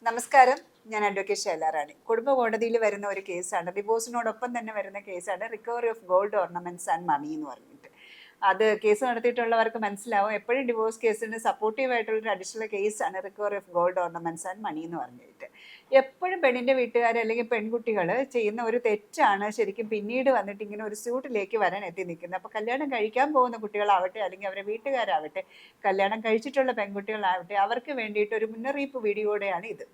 നമസ്കാരം. ഞാൻ അഡ്വക്കേറ്റ് ശൈലാറാണി. കുടുംബ കോടതിയിൽ വരുന്ന ഒരു കേസാണ്, ഡിവോഴ്സിനോടൊപ്പം തന്നെ വരുന്ന കേസാണ് recovery of gold ornaments and money എന്ന് പറഞ്ഞിട്ട്. അത് കേസ് നടത്തിയിട്ടുള്ളവർക്ക് മനസ്സിലാവും, എപ്പോഴും ഡിവോഴ്സ് കേസിന് സപ്പോർട്ടീവ് ആയിട്ടുള്ളൊരു അഡീഷണൽ കേസാണ് recovery of gold ornaments and money എന്ന് പറഞ്ഞിട്ട്. എപ്പോഴും പെണ്ണിൻ്റെ വീട്ടുകാർ അല്ലെങ്കിൽ പെൺകുട്ടികൾ ചെയ്യുന്ന ഒരു തെറ്റാണ് ശരിക്കും പിന്നീട് വന്നിട്ട് ഇങ്ങനെ ഒരു സ്യൂട്ടിലേക്ക് വരാൻ എത്തി നിൽക്കുന്നത്. അപ്പോൾ കല്യാണം കഴിക്കാൻ പോകുന്ന കുട്ടികളാവട്ടെ അല്ലെങ്കിൽ അവരുടെ വീട്ടുകാരാവട്ടെ, കല്യാണം കഴിച്ചിട്ടുള്ള പെൺകുട്ടികളാവട്ടെ, അവർക്ക് വേണ്ടിയിട്ട് ഒരു മുന്നറിയിപ്പ് വീഡിയോടെയാണ് ഇത്.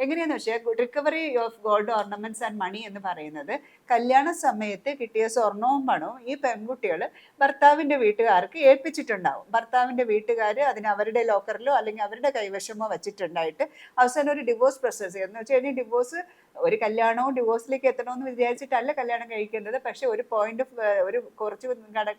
എങ്ങനെയാന്ന് വെച്ചാൽ, recovery of gold ornaments and money എന്ന് പറയുന്നത് കല്യാണ സമയത്ത് കിട്ടിയ സ്വർണവും പണവും ഈ പെൺകുട്ടികൾ ഭർത്താവിൻ്റെ വീട്ടുകാർക്ക് ഏൽപ്പിച്ചിട്ടുണ്ടാവും. ഭർത്താവിൻ്റെ വീട്ടുകാർ അതിന് അവരുടെ ലോക്കറിലോ അല്ലെങ്കിൽ അവരുടെ കൈവശമോ വെച്ചിട്ടുണ്ടായിട്ട് അവസാനം ഒരു ഡിവോഴ്സ് പ്രോസസ് എന്ന് വെച്ച് കഴിഞ്ഞാൽ, ഡിവോഴ്സ് ഒരു കല്യാണവും ഡിവോഴ്സിലേക്ക് എത്തണമെന്ന് വിചാരിച്ചിട്ടല്ല കല്യാണം കഴിക്കേണ്ടത്. പക്ഷെ ഒരു പോയിന്റ് ഓഫ് ഒരു കുറച്ച്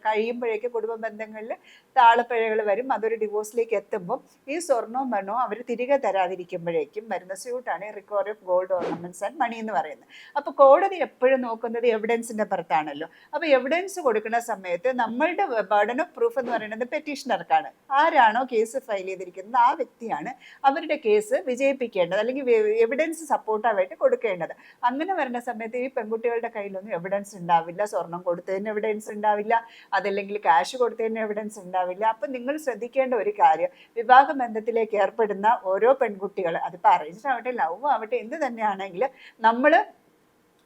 കഴിയുമ്പോഴേക്ക് കുടുംബ ബന്ധങ്ങളിൽ താളപ്പിഴകൾ വരും. അതൊരു ഡിവോഴ്സിലേക്ക് എത്തുമ്പോൾ ഈ സ്വർണവും പണവും അവർ തിരികെ തരാതിരിക്കുമ്പോഴേക്കും വരുന്ന സ്യൂട്ടാണ് recovery of gold ornaments and money എന്ന് പറയുന്നത്. അപ്പോൾ കോടതി എപ്പോഴും നോക്കുന്നത് എവിഡൻസിന്റെ പുറത്താണല്ലോ. അപ്പോൾ എവിഡൻസ് കൊടുക്കുന്ന സമയത്ത് നമ്മളുടെ ബർഡൻ ഓഫ് പ്രൂഫ് എന്ന് പറയുന്നത് പെറ്റീഷണർക്കാണ്. ആരാണോ കേസ് ഫയൽ ചെയ്തിരിക്കുന്നത് ആ വ്യക്തിയാണ് അവരുടെ കേസ് വിജയിപ്പിക്കേണ്ടത് അല്ലെങ്കിൽ എവിഡൻസ് സപ്പോർട്ടായിട്ട് കൊടുക്കേണ്ടത്. അങ്ങനെ വരുന്ന സമയത്ത് ഈ പെൺകുട്ടികളുടെ കയ്യിലൊന്നും എവിഡൻസ് ഉണ്ടാവില്ല. സ്വർണം കൊടുത്തതിന് എവിഡൻസ് ഉണ്ടാവില്ല, അതല്ലെങ്കിൽ ക്യാഷ് കൊടുത്തതിന് എവിഡൻസ് ഉണ്ടാവില്ല. അപ്പം നിങ്ങൾ ശ്രദ്ധിക്കേണ്ട ഒരു കാര്യം, വിവാഹ ബന്ധത്തിലേക്ക് ഏർപ്പെടുന്ന ഓരോ പെൺകുട്ടികൾ, അതിപ്പോൾ അറേഞ്ച്ഡ് ആവട്ടെ ലവ് ആവട്ടെ എന്ത് തന്നെയാണെങ്കിൽ, നമ്മൾ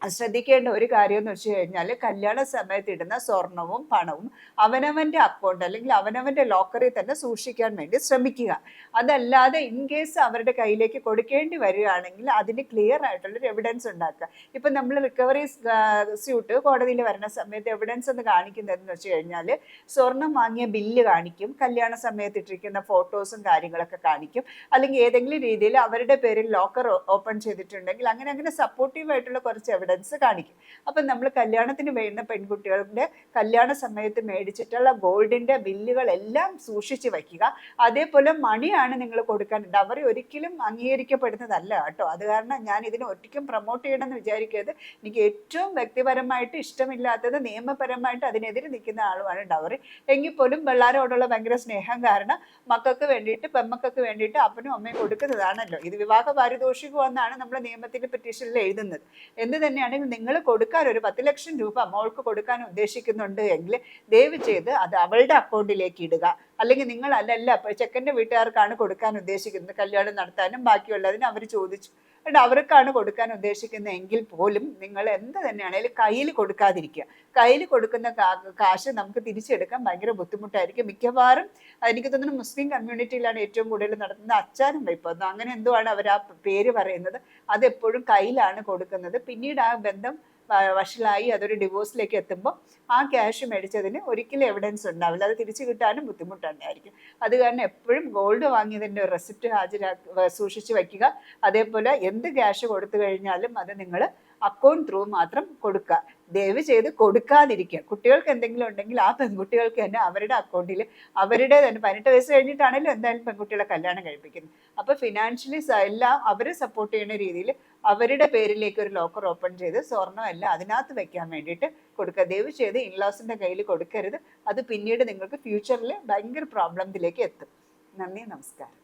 ശ്രദ്ധിക്കേണ്ട ഒരു കാര്യം എന്ന് വെച്ച് കഴിഞ്ഞാൽ, കല്യാണ സമയത്ത് ഇടുന്ന സ്വർണവും പണവും അവനവൻ്റെ അക്കൗണ്ട് അല്ലെങ്കിൽ അവനവൻ്റെ ലോക്കറിൽ തന്നെ സൂക്ഷിക്കാൻ വേണ്ടി ശ്രമിക്കുക. അതല്ലാതെ ഇൻ കേസ് അവരുടെ കയ്യിലേക്ക് കൊടുക്കേണ്ടി വരികയാണെങ്കിൽ അതിന് ക്ലിയർ ആയിട്ടുള്ളൊരു എവിഡൻസ് ഉണ്ടാക്കുക. ഇപ്പം നമ്മൾ റിക്കവറി സ്യൂട്ട് കോടതിയിൽ വരുന്ന സമയത്ത് എവിഡൻസ് എന്ന് കാണിക്കുന്നതെന്ന് വെച്ച് കഴിഞ്ഞാൽ, സ്വർണം വാങ്ങിയ ബില്ല് കാണിക്കും, കല്യാണ സമയത്ത് ഇട്ടിരിക്കുന്ന ഫോട്ടോസും കാര്യങ്ങളൊക്കെ കാണിക്കും, അല്ലെങ്കിൽ ഏതെങ്കിലും രീതിയിൽ അവരുടെ പേരിൽ ലോക്കർ ഓപ്പൺ ചെയ്തിട്ടുണ്ടെങ്കിൽ അങ്ങനെ സപ്പോർട്ടീവായിട്ടുള്ള കുറച്ച് എവിഡൻസ് കാണിക്കും. അപ്പം നമ്മൾ കല്യാണത്തിന് വേണ്ട പെൺകുട്ടികളുടെ കല്യാണ സമയത്ത് മേടിച്ചിട്ടുള്ള ഗോൾഡിന്റെ ബില്ലുകളെല്ലാം സൂക്ഷിച്ച് വയ്ക്കുക. അതേപോലെ മണിയാണ് നിങ്ങൾ കൊടുക്കാനുണ്ട്, അവർ ഒരിക്കലും അംഗീകരിക്കപ്പെടുന്നതല്ല കേട്ടോ. അത് കാരണം ഞാൻ ഇതിനെ ഒരിക്കലും പ്രൊമോട്ട് ചെയ്യണമെന്ന് വിചാരിക്കരുത്. എനിക്ക് ഏറ്റവും വ്യക്തിപരമായിട്ട് ഇഷ്ടമില്ലാത്തത്, നിയമപരമായിട്ട് അതിനെതിരെ നിൽക്കുന്ന ആളുമാണ് ഡൗറി. എങ്കിൽ പോലും പിള്ളേരോടുള്ള ഭയങ്കര സ്നേഹം കാരണം മക്കൾക്ക് വേണ്ടിയിട്ട്, പെമ്മക്കൾക്ക് വേണ്ടിയിട്ട് അപ്പനും അമ്മയും കൊടുക്കുന്നതാണല്ലോ. ഇത് വിവാഹ പാരിതോഷികം എന്നാണ് നമ്മൾ നിയമത്തിന്റെ പെറ്റീഷനിൽ എഴുതുന്നത്. എന്ത് തന്നെയാണെങ്കിൽ നിങ്ങൾ കൊടുക്കാൻ ഒരു 10 ലക്ഷം രൂപ മോൾക്ക് കൊടുക്കാൻ ഉദ്ദേശിക്കുന്നുണ്ട് എങ്കിൽ ദയവ് ചെയ്ത് അത് അവളുടെ അക്കൗണ്ടിലേക്ക് ഇടുക. അല്ലെങ്കിൽ നിങ്ങൾ അല്ലല്ല ചെക്കൻ്റെ വീട്ടുകാർക്കാണ് കൊടുക്കാൻ ഉദ്ദേശിക്കുന്നത്, കല്യാണം നടത്താനും ബാക്കിയുള്ളതിന് അവർ ചോദിച്ചു അവർക്കാണ് കൊടുക്കാൻ ഉദ്ദേശിക്കുന്നത് എങ്കിൽ പോലും നിങ്ങൾ എന്ത് തന്നെയാണെങ്കിലും കയ്യിൽ കൊടുക്കാതിരിക്കുക. കയ്യിൽ കൊടുക്കുന്ന കാശ് നമുക്ക് തിരിച്ചെടുക്കാൻ ഭയങ്കര ബുദ്ധിമുട്ടായിരിക്കും. മിക്കവാറും എനിക്ക് തോന്നുന്നു മുസ്ലിം കമ്മ്യൂണിറ്റിയിലാണ് ഏറ്റവും കൂടുതൽ നടത്തുന്നത് അച്ചാനും വയ്പ്പൊന്നും അങ്ങനെ എന്തോ ആണ് അവർ ആ പേര് പറയുന്നത്. അതെപ്പോഴും കയ്യിലാണ് കൊടുക്കുന്നത്. പിന്നീട് ആ ബന്ധം വഷളായി അതൊരു ഡിവോഴ്സിലേക്ക് എത്തുമ്പോൾ ആ ക്യാഷ് മേടിച്ചതിന് ഒരിക്കലും എവിഡൻസ് ഉണ്ടാവില്ല, അത് തിരിച്ചു കിട്ടാനും ബുദ്ധിമുട്ടുണ്ടായിരിക്കും. അത് കാരണം എപ്പോഴും ഗോൾഡ് വാങ്ങിയതിൻ്റെ റെസിപ്റ്റ് സൂക്ഷിച്ച് വയ്ക്കുക. അതേപോലെ എന്ത് ക്യാഷ് കൊടുത്തു കഴിഞ്ഞാലും അത് നിങ്ങൾ അക്കൗണ്ട് ത്രൂ മാത്രം കൊടുക്കുക. ദയവ് ചെയ്ത് കൊടുക്കാതിരിക്കുക. കുട്ടികൾക്ക് എന്തെങ്കിലും ഉണ്ടെങ്കിൽ ആ പെൺകുട്ടികൾക്ക് തന്നെ അവരുടെ അക്കൗണ്ടിൽ അവരുടെ തന്നെ 18 വയസ്സ് കഴിഞ്ഞിട്ടാണല്ലോ എന്തായാലും പെൺകുട്ടികളെ കല്യാണം കഴിപ്പിക്കുന്നത്. അപ്പോൾ ഫിനാൻഷ്യലി എല്ലാം അവരെ സപ്പോർട്ട് ചെയ്യുന്ന രീതിയിൽ അവരുടെ പേരിലേക്ക് ഒരു ലോക്കർ ഓപ്പൺ ചെയ്ത് സ്വർണ്ണം എല്ലാം അതിനകത്ത് വെക്കാൻ വേണ്ടിയിട്ട് കൊടുക്കുക. ദയവ് ചെയ്ത് ഇൻലോസിൻ്റെ കയ്യിൽ കൊടുക്കരുത്. അത് പിന്നീട് നിങ്ങൾക്ക് ഫ്യൂച്ചറിൽ ഭയങ്കര പ്രോബ്ലത്തിലേക്ക് എത്തും. നന്ദി, നമസ്കാരം.